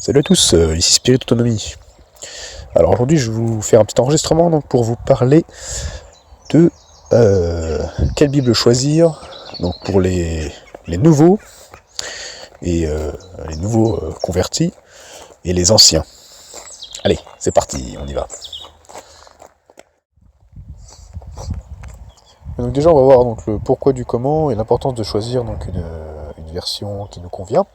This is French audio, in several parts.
Salut à tous, ici Spirit Autonomie. Alors aujourd'hui je vais vous faire un petit enregistrement donc, pour vous parler de quelle Bible choisir donc, pour les nouveaux et les nouveaux convertis et les anciens. Allez, c'est parti, on y va. Donc déjà on va voir donc, le pourquoi du comment et l'importance de choisir donc, une version qui nous convient.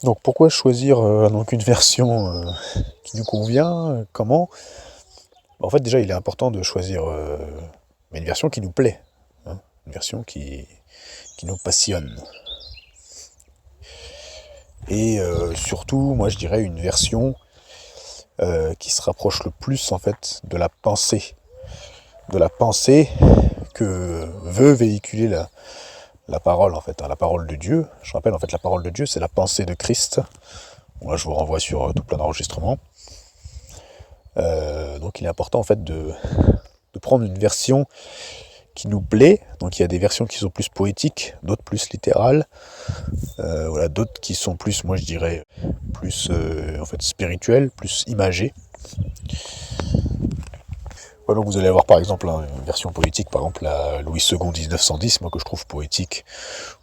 Donc pourquoi choisir donc une version qui nous convient, comment? En fait déjà il est important de choisir une version qui nous plaît, hein, une version qui nous passionne. Et surtout moi je dirais une version qui se rapproche le plus en fait de la pensée que veut véhiculer la parole en fait, hein, la parole de Dieu. Je rappelle en fait la parole de Dieu c'est la pensée de Christ. Bon, là je vous renvoie sur tout plein d'enregistrements. Donc il est important en fait de prendre une version qui nous plaît. Donc il y a des versions qui sont plus poétiques, d'autres plus littérales, voilà, d'autres qui sont plus, moi je dirais, plus en fait spirituelles, plus imagées. Voilà, donc vous allez avoir par exemple une version poétique, par exemple la Louis II 1910, moi que je trouve poétique,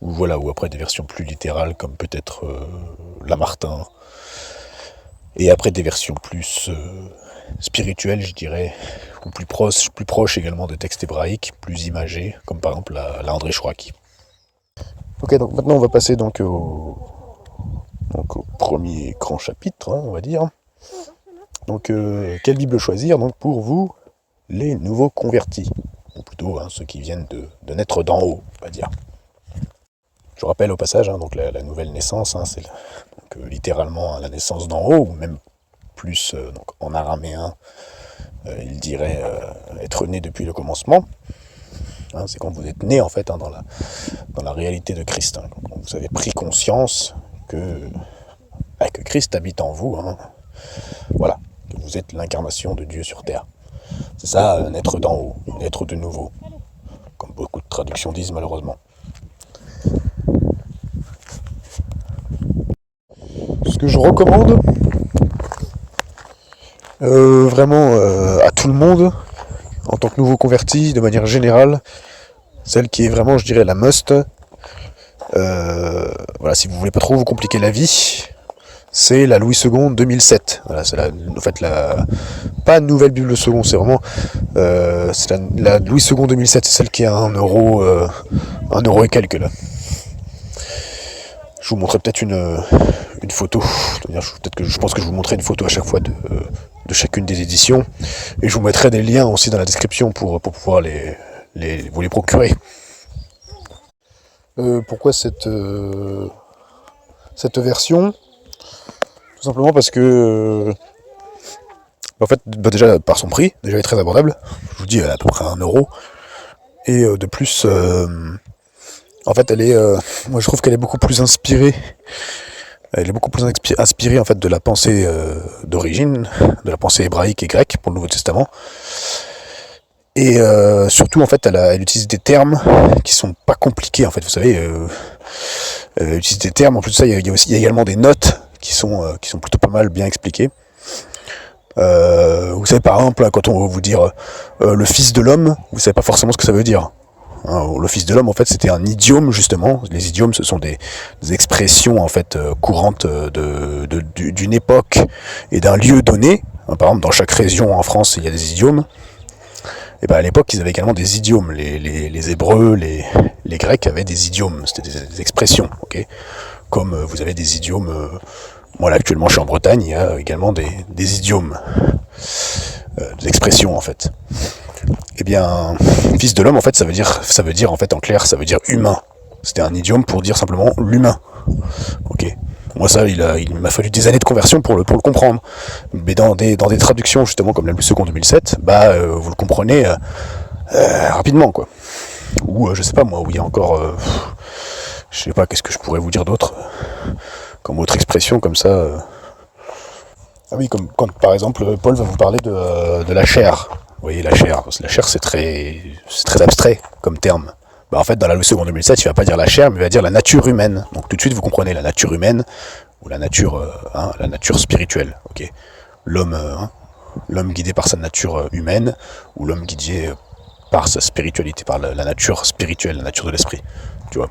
ou voilà, ou après des versions plus littérales comme peut-être Lamartine, et après des versions plus spirituelles, je dirais, ou plus proches également de textes hébraïques, plus imagés, comme par exemple la André Chouraki. Ok, donc maintenant on va passer donc au premier grand chapitre, hein, on va dire. Donc quelle Bible choisir donc pour vous, les nouveaux convertis, ou plutôt ceux qui viennent de naître d'en haut, on va dire. Je rappelle au passage, donc la nouvelle naissance, c'est donc, littéralement la naissance d'en haut, ou même plus donc, en araméen, il dirait être né depuis le commencement. C'est quand vous êtes né en fait dans la réalité de Christ. Quand vous avez pris conscience que Christ habite en vous. Voilà, que vous êtes l'incarnation de Dieu sur terre. C'est ça, naître d'en haut, naître de nouveau, comme beaucoup de traductions disent malheureusement. Ce que je recommande vraiment à tout le monde, en tant que nouveau converti, de manière générale, celle qui est vraiment, je dirais, la must, voilà, si vous voulez pas trop vous compliquer la vie, c'est la Louis II 2007. Voilà, c'est en fait pas nouvelle Bible seconde, c'est vraiment c'est la Louis II 2007, c'est celle qui a 1 euro et quelques là. Je vous montrerai peut-être une photo. Je pense que je vous montrerai une photo à chaque fois de chacune des éditions. Et je vous mettrai des liens aussi dans la description pour pouvoir vous les procurer. Pourquoi cette version? Tout simplement parce que en fait, déjà par son prix, déjà elle est très abordable. Je vous dis, elle est à peu près 1 euro. Et de plus, en fait, elle est, moi je trouve qu'elle est beaucoup plus inspirée. Elle est beaucoup plus inspirée en fait de la pensée d'origine, de la pensée hébraïque et grecque pour le Nouveau Testament. Et surtout en fait, elle utilise des termes qui sont pas compliqués en fait. Vous savez, elle utilise des termes. En plus de ça, il y a également des notes qui sont plutôt pas mal bien expliquées. Vous savez par exemple quand on va vous dire le Fils de l'homme, vous savez pas forcément ce que ça veut dire. Le Fils de l'homme, en fait, c'était un idiome justement. Les idiomes, ce sont des expressions en fait courantes d'une époque et d'un lieu donné. Par exemple, dans chaque région en France, il y a des idiomes. Et ben à l'époque, ils avaient également des idiomes. Les Hébreux, les Grecs avaient des idiomes. C'était des expressions, ok. Comme vous avez des idiomes. Moi, là, actuellement, je suis en Bretagne. Il y a également des idiomes, des expressions en fait. Eh bien, Fils de l'homme, en fait, ça veut dire en fait, en clair, ça veut dire humain. C'était un idiome pour dire simplement l'humain. Ok. Moi, ça, il m'a fallu des années de conversion pour le comprendre. Mais dans des traductions, justement, comme la Louis II 2007, vous le comprenez rapidement, quoi. Ou, je sais pas, moi, où il y a encore... je sais pas, qu'est-ce que je pourrais vous dire d'autre comme autre expression, comme ça... Ah oui, comme quand, par exemple, Paul va vous parler de la chair. Vous voyez, la chair, c'est très abstrait comme terme. En fait, dans la Louis II 2007, il ne va pas dire la chair, mais il va dire la nature humaine. Donc tout de suite, vous comprenez la nature humaine. ou la nature, la nature spirituelle, ok. L'homme, l'homme guidé par sa nature humaine, ou l'homme guidé par sa spiritualité, par la nature spirituelle, la nature de l'esprit, tu vois.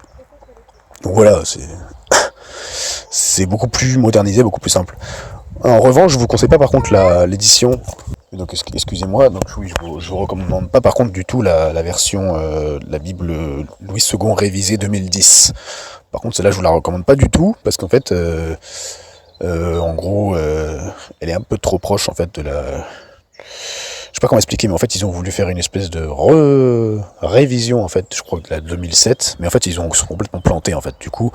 Donc voilà, c'est beaucoup plus modernisé, beaucoup plus simple. En revanche, je vous conseille pas par contre l'édition. Donc excusez-moi, donc oui, je vous recommande pas par contre du tout la version la Bible Louis II révisée 2010. Par contre, celle-là, je vous la recommande pas du tout parce qu'en fait, en gros, elle est un peu trop proche en fait de la. Je sais pas comment expliquer, mais en fait, ils ont voulu faire une espèce de révision, en fait, je crois que la 2007, mais en fait, sont complètement plantés, en fait. Du coup,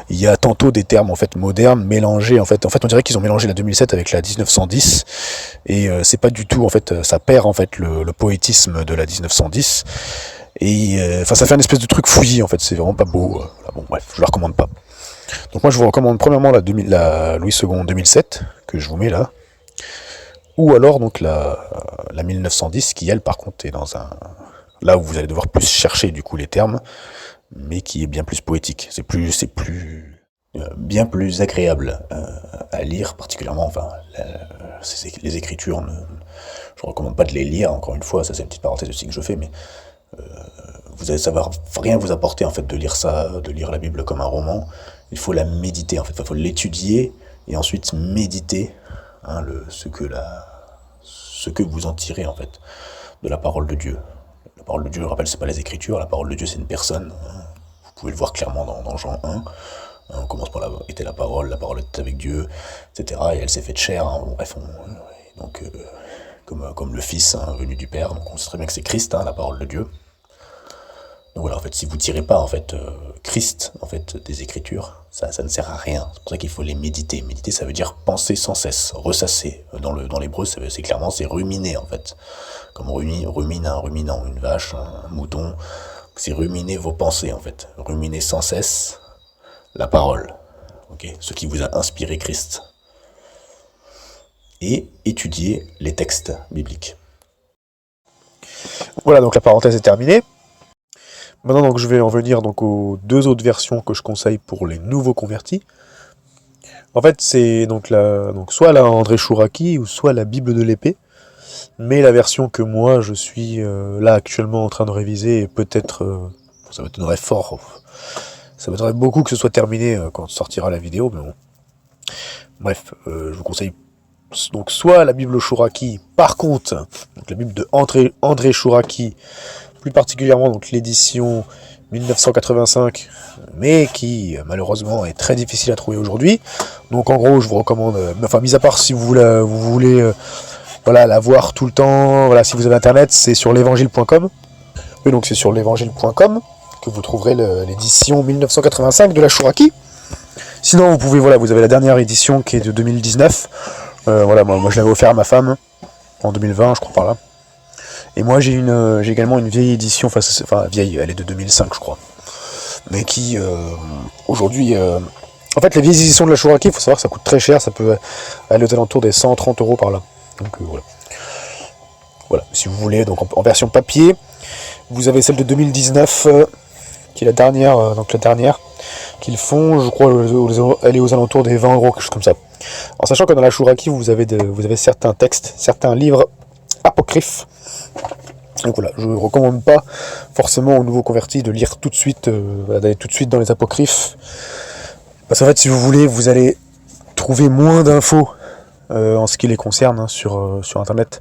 il y a tantôt des termes, en fait, modernes, mélangés, en fait. En fait, on dirait qu'ils ont mélangé la 2007 avec la 1910, et c'est pas du tout, en fait, ça perd, en fait, le poétisme de la 1910, et enfin, ça fait une espèce de truc fouillis, en fait, c'est vraiment pas beau. Voilà, bon, bref, je la recommande pas. Donc moi, je vous recommande premièrement la Louis II 2007, que je vous mets là, ou alors donc la 1910 qui elle par contre est dans un là où vous allez devoir plus chercher du coup les termes, mais qui est bien plus poétique. C'est plus bien plus agréable à lire, particulièrement. Enfin, les écritures, je recommande pas de les lire. Encore une fois, ça c'est une petite parenthèse aussi que je fais, mais vous allez savoir rien vous apporter en fait de lire ça, de lire la Bible comme un roman. Il faut la méditer en fait, il faut l'étudier et ensuite méditer ce que vous en tirez en fait de la parole de Dieu. La parole de Dieu, je rappelle, c'est pas les Écritures. La parole de Dieu, c'est une personne. Vous pouvez le voir clairement dans Jean 1. On commence par était la parole était avec Dieu, etc. Et elle s'est faite chair. Bref, donc comme le Fils venu du Père. Donc on sait très bien que c'est Christ, la parole de Dieu. Donc voilà, en fait, si vous tirez pas en fait Christ en fait des Écritures, ça ne sert à rien. C'est pour ça qu'il faut les méditer. Méditer, ça veut dire penser sans cesse, ressasser. Dans l'hébreu, c'est clairement c'est ruminer en fait. Comme rumine un ruminant, une vache, un mouton. C'est ruminer vos pensées en fait. Ruminer sans cesse la parole. Ok, ce qui vous a inspiré Christ. Et étudier les textes bibliques. Voilà, donc la parenthèse est terminée. Maintenant, donc, je vais en venir donc, aux deux autres versions que je conseille pour les nouveaux convertis. En fait, c'est donc soit la André Chouraki ou soit la Bible de l'épée. Mais la version que moi, je suis là actuellement en train de réviser, et peut-être, ça m'étonnerait fort, ça m'étonnerait beaucoup que ce soit terminé quand sortira la vidéo, mais bon. Bref, je vous conseille donc soit la Bible Chouraki, par contre, donc la Bible de André Chouraki, plus particulièrement donc l'édition 1985, mais qui malheureusement est très difficile à trouver aujourd'hui. Donc en gros, je vous recommande, enfin mis à part si vous voulez la voir tout le temps, voilà, si vous avez internet, c'est sur l'évangile.com. Oui, donc c'est sur l'évangile.com que vous trouverez l'édition 1985 de la Chouraki. Sinon, vous pouvez, vous avez la dernière édition qui est de 2019. Moi je l'avais offert à ma femme en 2020, je crois par là. Et moi j'ai également une vieille édition, enfin vieille, elle est de 2005 je crois. Mais qui aujourd'hui en fait les vieilles éditions de la Chouraki, il faut savoir que ça coûte très cher, ça peut aller aux alentours des 130 € par là. Donc voilà. Voilà, si vous voulez, donc en version papier, vous avez celle de 2019, qui est la dernière qu'ils font, je crois, elle est aux alentours des 20 €, quelque chose comme ça. En sachant que dans la Chouraki, vous avez certains textes, certains livres apocryphes. Donc voilà, je ne recommande pas forcément aux nouveaux convertis de lire tout de suite, d'aller tout de suite dans les apocryphes. Parce qu'en fait, si vous voulez, vous allez trouver moins d'infos en ce qui les concerne sur internet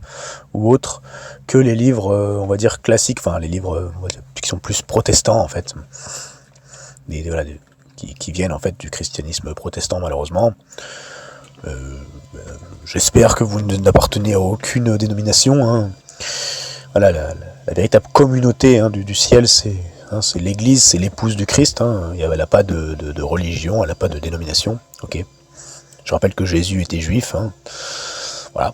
ou autre que les livres on va dire classiques, enfin les livres qui sont plus protestants en fait, qui viennent en fait du christianisme protestant malheureusement. J'espère que vous n'appartenez à aucune dénomination. Voilà, la véritable communauté du ciel, c'est l'Église, c'est l'épouse du Christ. Elle n'a pas de religion, elle n'a pas de dénomination. Ok. Je rappelle que Jésus était juif. Voilà.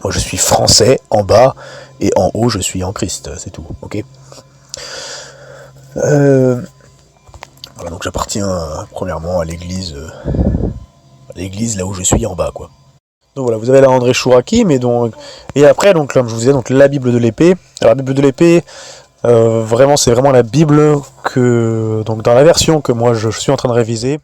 Moi, je suis français en bas et en haut, je suis en Christ. C'est tout. Ok. Voilà, donc j'appartiens premièrement à l'église là où je suis en bas, quoi. Donc voilà, vous avez la André Chouraki, et après, donc comme je vous disais, donc la Bible de l'épée. Alors la Bible de l'épée, c'est vraiment la Bible que, donc dans la version que moi je suis en train de réviser.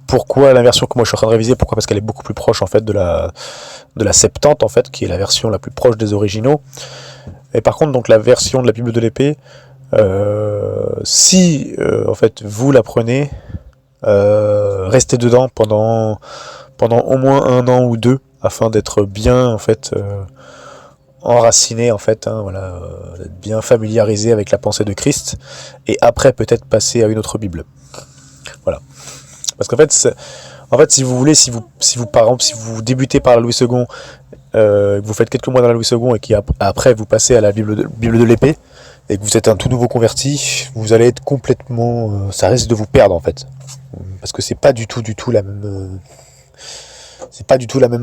Pourquoi la version que moi je suis en train de réviser? Pourquoi? Parce qu'elle est beaucoup plus proche en fait de la Septante en fait, qui est la version la plus proche des originaux. Et par contre, donc la version de la Bible de l'épée, si en fait vous la prenez, restez dedans pendant au moins 1 an ou 2 afin d'être bien en fait enraciné en fait, hein, voilà, d'être bien familiarisé avec la pensée de Christ, et après peut-être passer à une autre Bible. Voilà. Parce qu'en fait, si vous voulez, si vous par exemple, si vous débutez par la Louis II, que vous faites quelques mois dans la Louis II et qu'après vous passez à la Bible de l'épée, et que vous êtes un tout nouveau converti, vous allez être complètement, ça risque de vous perdre en fait, parce que c'est pas du tout la même,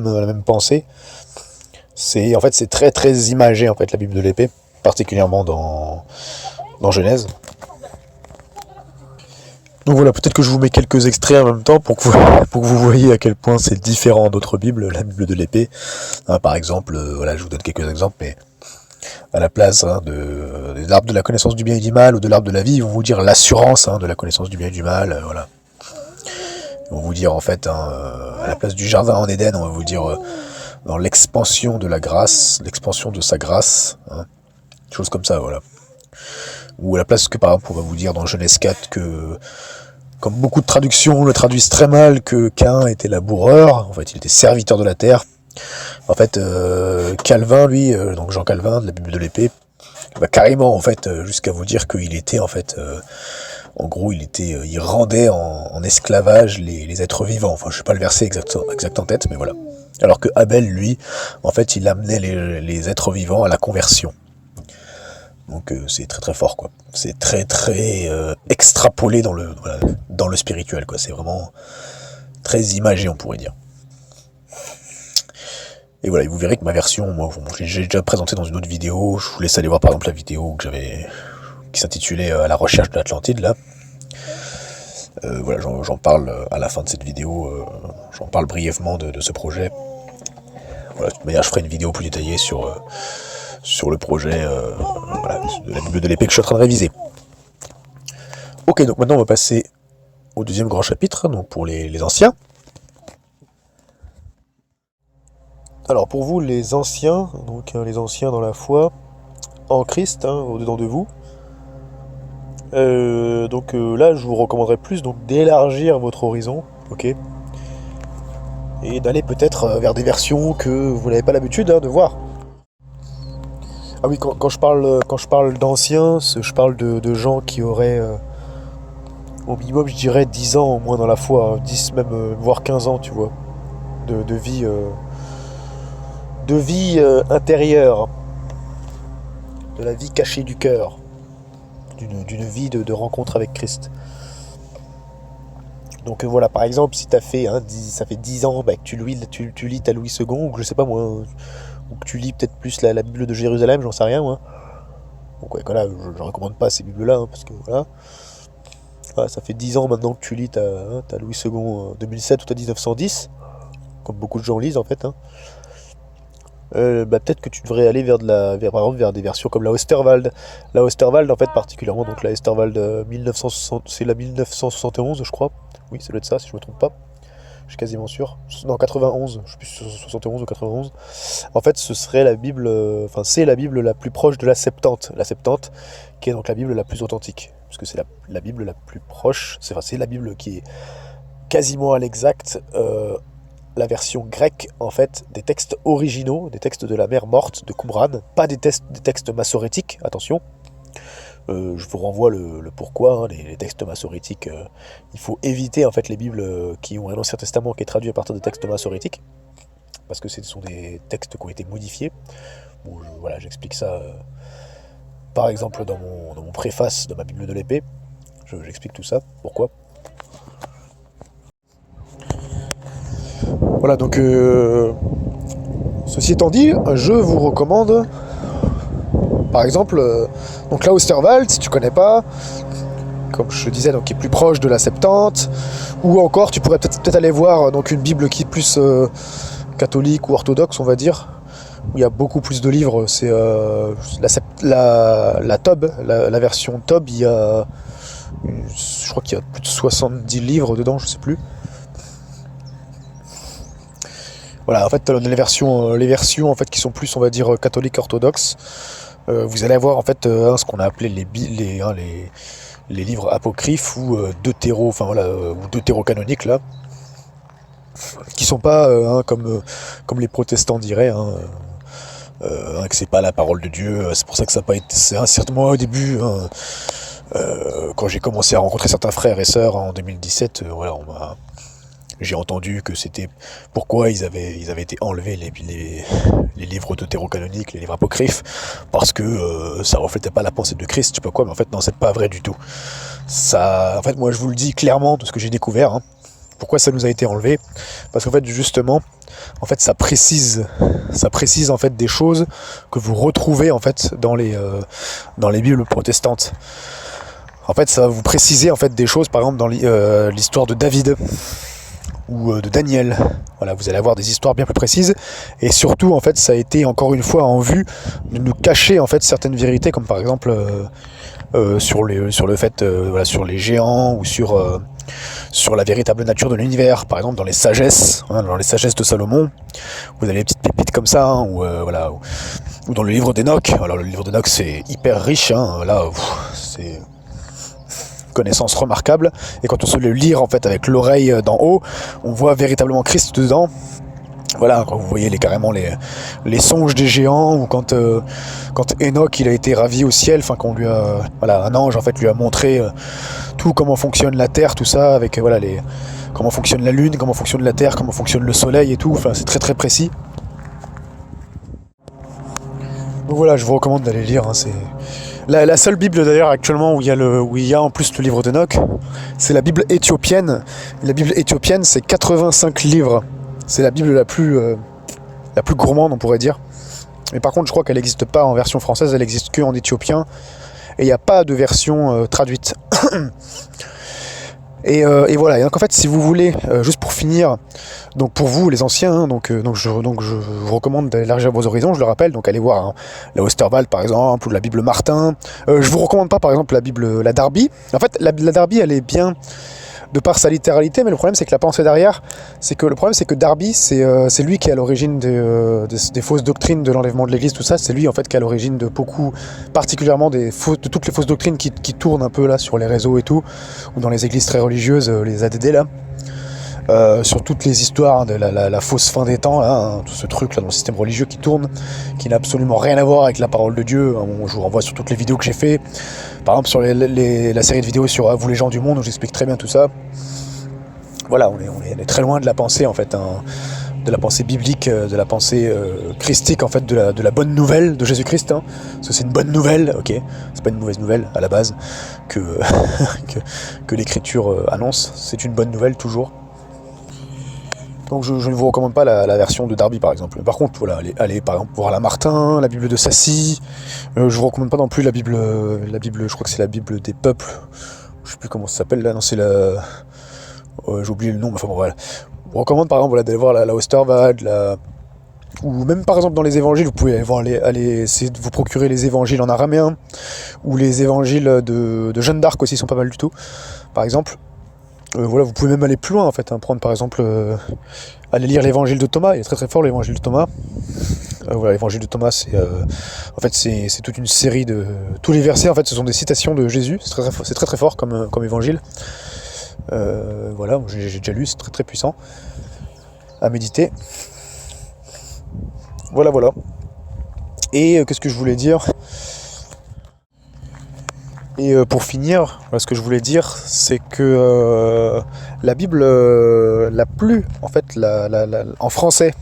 la même pensée. C'est en fait c'est très très imagé en fait la Bible de l'épée, particulièrement dans Genèse. Donc voilà, peut-être que je vous mets quelques extraits en même temps pour que vous voyez à quel point c'est différent d'autres Bibles, la Bible de l'épée. Hein, par exemple, voilà, je vous donne quelques exemples, mais à la place de l'arbre de la connaissance du bien et du mal ou de l'arbre de la vie, ils vont vous dire l'assurance de la connaissance du bien et du mal, voilà. Ils vont vous dire en fait, à la place du jardin en Éden, on va vous dire dans l'expansion de la grâce, l'expansion de sa grâce, hein, choses comme ça, voilà. Ou à la place que par exemple on va vous dire dans Genèse 4 que, comme beaucoup de traductions le traduisent très mal, que Caïn était laboureur, en fait il était serviteur de la terre. En fait Calvin lui, donc Jean Calvin de la Bible de l'épée, va carrément en fait jusqu'à vous dire qu'il était en fait en gros il rendait en esclavage les êtres vivants. Enfin je sais pas le verset exact en tête, mais voilà. Alors que Abel lui en fait il amenait les êtres vivants à la conversion. Donc c'est très très fort quoi. C'est très très extrapolé dans le spirituel quoi. C'est vraiment très imagé on pourrait dire. Et voilà, vous verrez que ma version, moi j'ai déjà présenté dans une autre vidéo. Je vous laisse aller voir par exemple la vidéo qui s'intitulait à la recherche de l'Atlantide là. Voilà, j'en parle à la fin de cette vidéo. J'en parle brièvement de ce projet. Voilà, de toute manière je ferai une vidéo plus détaillée sur le projet voilà, de la Bible de l'épée que je suis en train de réviser. Ok, donc maintenant on va passer au deuxième grand chapitre, donc pour les anciens. Alors pour vous les anciens, donc les anciens dans la foi, en Christ, au-dedans de vous, donc là je vous recommanderais plus donc d'élargir votre horizon, ok, et d'aller peut-être vers des versions que vous n'avez pas l'habitude de voir. Ah oui, quand je parle d'anciens, je parle de gens qui auraient au minimum, je dirais 10 ans au moins dans la foi, 10 même, voire 15 ans, tu vois, de vie intérieure, de la vie cachée du cœur, d'une vie de rencontre avec Christ. Donc voilà, par exemple, si ça fait 10 ans que tu lis ta Louis II, ou que je sais pas moi, ou que tu lis peut-être plus la Bible de Jérusalem, j'en sais rien moi. Donc ouais, voilà, je recommande pas ces Bibles-là, parce que voilà. Ah, ça fait 10 ans maintenant que tu lis ta Louis II 2007 ou ta 1910, comme beaucoup de gens lisent en fait. Peut-être que tu devrais aller par exemple vers des versions comme la Osterwald. La Osterwald en fait particulièrement, donc la Osterwald 1960, c'est la 1971 je crois. Oui, ça doit être ça si je me trompe pas. Je suis quasiment sûr. Non, 91, je sais plus si c'est 71 ou 91. En fait, ce serait la Bible, c'est la Bible la plus proche de la Septante. La Septante, qui est donc la Bible la plus authentique. Parce que c'est la Bible la plus proche, c'est la Bible qui est quasiment à l'exact la version grecque, en fait, des textes originaux, des textes de la mer morte de Qumran, pas des textes massorétiques, attention. Je vous renvoie le pourquoi, les textes massorétiques. Il faut éviter en fait les Bibles qui ont un Ancien Testament qui est traduit à partir de textes massorétiques, parce que ce sont des textes qui ont été modifiés. Bon, voilà, j'explique ça par exemple dans mon préface de ma Bible de l'épée. J'explique tout ça, pourquoi. Voilà, donc ceci étant dit, je vous recommande par exemple donc la Osterwald, si tu connais pas, comme je te disais, donc qui est plus proche de la Septante, ou encore tu pourrais peut-être aller voir donc une Bible qui est plus catholique ou orthodoxe, on va dire, où il y a beaucoup plus de livres. C'est la Tob, la version Tob, je crois qu'il y a plus de 70 livres dedans, je sais plus. Voilà, en fait, les versions en fait qui sont plus, on va dire, catholiques orthodoxes, vous allez avoir en fait ce qu'on a appelé les livres apocryphes ou enfin voilà, ou deutérocanoniques là, qui sont pas comme les protestants diraient, que c'est pas la parole de Dieu. C'est pour ça que ça n'a pas été. Certainement au début, quand j'ai commencé à rencontrer certains frères et sœurs en 2017, voilà, j'ai entendu que c'était pourquoi ils avaient été enlevés les livres deutérocanoniques, les livres apocryphes, parce que ça reflétait pas la pensée de Christ, je sais pas quoi, mais en fait non, c'est pas vrai du tout. Ça, en fait, moi je vous le dis clairement de ce que j'ai découvert. Pourquoi ça nous a été enlevé? Parce qu'en fait, justement, en fait, ça précise en fait des choses que vous retrouvez en fait dans les Bibles protestantes. En fait, ça va vous préciser en fait des choses, par exemple dans l'histoire de David ou de Daniel. Voilà, vous allez avoir des histoires bien plus précises, et surtout en fait, ça a été encore une fois en vue de nous cacher en fait certaines vérités, comme par exemple sur le fait, voilà, sur les géants ou sur la véritable nature de l'univers, par exemple dans les sagesses, dans les sagesses de Salomon, vous avez des petites pépites comme ça, voilà, ou dans le livre d'Enoch. Alors le livre d'Enoch c'est hyper riche, là c'est connaissance remarquable, et quand on se le lire en fait avec l'oreille d'en haut, on voit véritablement Christ dedans. Voilà, quand vous voyez carrément les songes des géants, ou quand Enoch il a été ravi au ciel, enfin qu'on lui a, voilà, un ange en fait lui a montré tout, comment fonctionne la terre, tout ça, avec voilà comment fonctionne la lune, comment fonctionne la terre, comment fonctionne le soleil et tout. Enfin, c'est très très précis. Donc voilà, je vous recommande d'aller lire. C'est la seule Bible d'ailleurs actuellement où il y a en plus le livre d'Enoch, c'est la Bible éthiopienne. La Bible éthiopienne, c'est 85 livres. C'est la Bible la plus gourmande, on pourrait dire. Mais par contre, je crois qu'elle n'existe pas en version française, elle existe que en éthiopien. Et il n'y a pas de version traduite. Et voilà. Et donc en fait, si vous voulez, juste pour finir, donc pour vous les anciens, donc je vous recommande d'élargir vos horizons. Je le rappelle, donc allez voir la Osterwald par exemple, ou la Bible Martin. Je vous recommande pas par exemple la Darby. En fait, la Darby, elle est bien de par sa littéralité, mais le problème c'est que la pensée derrière, c'est que Darby, c'est lui qui est à l'origine des fausses doctrines de l'enlèvement de l'Église, tout ça. C'est lui en fait qui est à l'origine de beaucoup, particulièrement de toutes les fausses doctrines qui tournent un peu là sur les réseaux et tout, ou dans les églises très religieuses, les ADD là. Sur toutes les histoires de la fausse fin des temps, là, tout ce truc là dans le système religieux qui tourne, qui n'a absolument rien à voir avec la parole de Dieu. Je vous renvoie sur toutes les vidéos que j'ai fait, par exemple sur la série de vidéos sur Vous les gens du monde, où j'explique très bien tout ça. Voilà, on est très loin de la pensée en fait, de la pensée biblique, de la pensée christique en fait, de la bonne nouvelle de Jésus-Christ, parce que c'est une bonne nouvelle, ok, c'est pas une mauvaise nouvelle à la base que l'écriture annonce, c'est une bonne nouvelle toujours. Donc je ne vous recommande pas la version de Darby par exemple. Par contre, voilà, allez par exemple voir la Martin, la Bible de Sassy. Je vous recommande pas non plus la Bible, je crois que c'est la Bible des peuples. Je sais plus comment ça s'appelle là, non c'est j'ai oublié le nom, mais enfin bon voilà. Je vous recommande par exemple, voilà, d'aller voir la Osterwald, ou même par exemple dans les évangiles, vous pouvez aller essayer de vous procurer les évangiles en araméen, ou les évangiles de Jeanne d'Arc aussi sont pas mal du tout, par exemple. Voilà, vous pouvez même aller plus loin en fait, prendre par exemple, aller lire l'évangile de Thomas. Il est très très fort l'évangile de Thomas. Voilà, l'évangile de Thomas, en fait c'est toute une série de tous les versets en fait, ce sont des citations de Jésus. C'est très très fort comme évangile. Voilà, j'ai déjà lu, c'est très très puissant à méditer. Voilà. Et qu'est-ce que je voulais dire? Et pour finir, ce que je voulais dire, c'est que la Bible la plus, en fait, en français,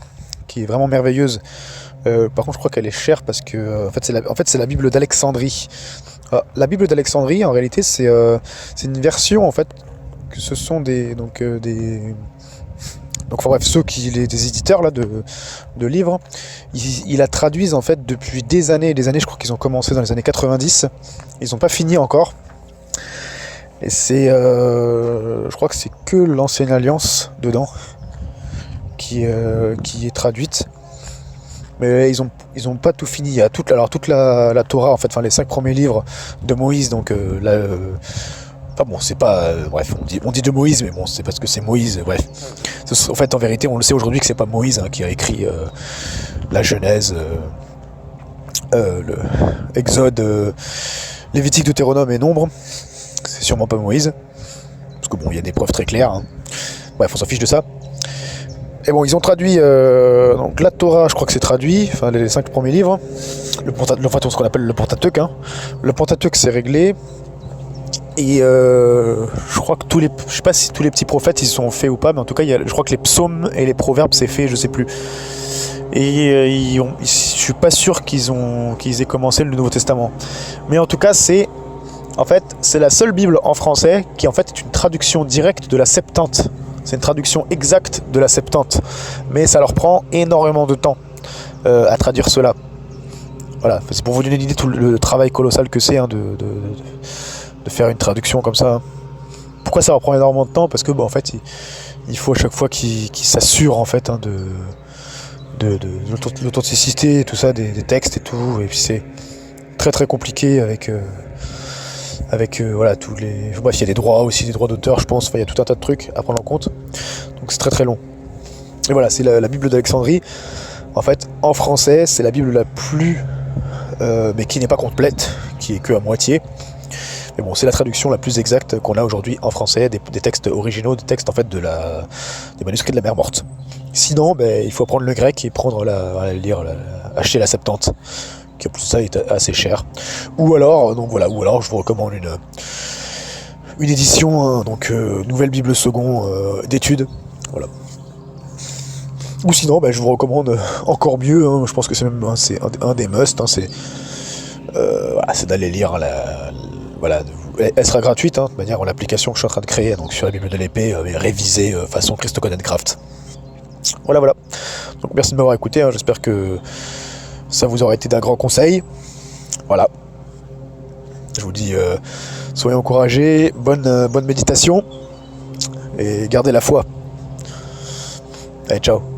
qui est vraiment merveilleuse. Par contre, je crois qu'elle est chère parce que, en fait, c'est la Bible d'Alexandrie. La Bible d'Alexandrie, en réalité, c'est une version, en fait, que ce sont donc enfin bref, des éditeurs là de livres, ils la traduisent en fait depuis des années, je crois qu'ils ont commencé dans les années 90, ils n'ont pas fini encore. Et je crois que c'est que l'Ancienne Alliance dedans qui est traduite. Mais ils ont pas tout fini. Il y a toute la Torah en fait, enfin les 5 premiers livres de Moïse, donc enfin bon, c'est pas bref, on dit de Moïse, mais bon, c'est parce que c'est Moïse, bref. En fait, en vérité, on le sait aujourd'hui que c'est pas Moïse qui a écrit la Genèse, le Exode, Lévitique, Deutéronome et Nombre. C'est sûrement pas Moïse. Parce que bon, il y a des preuves très claires. Bref, on s'en fiche de ça. Et bon, ils ont traduit donc la Torah, je crois que c'est traduit, enfin les 5 premiers livres. Ce qu'on appelle le Pentateuque. Le Pentateuque, c'est réglé. Et je crois que je sais pas si tous les petits prophètes ils sont faits ou pas, mais en tout cas, je crois que les psaumes et les proverbes c'est fait, je sais plus. Et je suis pas sûr qu'ils aient commencé le Nouveau Testament. Mais en tout cas, c'est la seule Bible en français qui en fait est une traduction directe de la Septante. C'est une traduction exacte de la Septante. Mais ça leur prend énormément de temps à traduire cela. Voilà, c'est pour vous donner une idée tout le travail colossal que c'est de faire une traduction comme ça. Pourquoi ça leur prend énormément de temps? Parce que en fait, il faut à chaque fois qu'ils s'assurent en fait de l'authenticité et tout ça des textes et tout. Et puis c'est très très compliqué avec voilà tous les. Bref, il y a des droits aussi, des droits d'auteur, je pense. Enfin, il y a tout un tas de trucs à prendre en compte. Donc c'est très très long. Et voilà, c'est la Bible d'Alexandrie. En fait, en français, c'est la Bible la plus, mais qui n'est pas complète, qui est que à moitié. Mais bon, c'est la traduction la plus exacte qu'on a aujourd'hui en français des textes originaux, des textes en fait des manuscrits de la Mer Morte. Sinon, il faut apprendre le grec et acheter la Septante, qui en plus de ça est assez cher. Ou alors je vous recommande une édition, Nouvelle Bible Second d'études. Voilà. Ou sinon, je vous recommande encore mieux. Je pense que c'est même c'est un des must. C'est d'aller lire elle sera gratuite, de manière l'application que je suis en train de créer donc sur la Bible de l'épée, révisée façon Christoconencraft. Voilà. Donc merci de m'avoir écouté, j'espère que ça vous aura été d'un grand conseil. Voilà. Je vous dis, soyez encouragés, bonne méditation, et gardez la foi. Allez, ciao.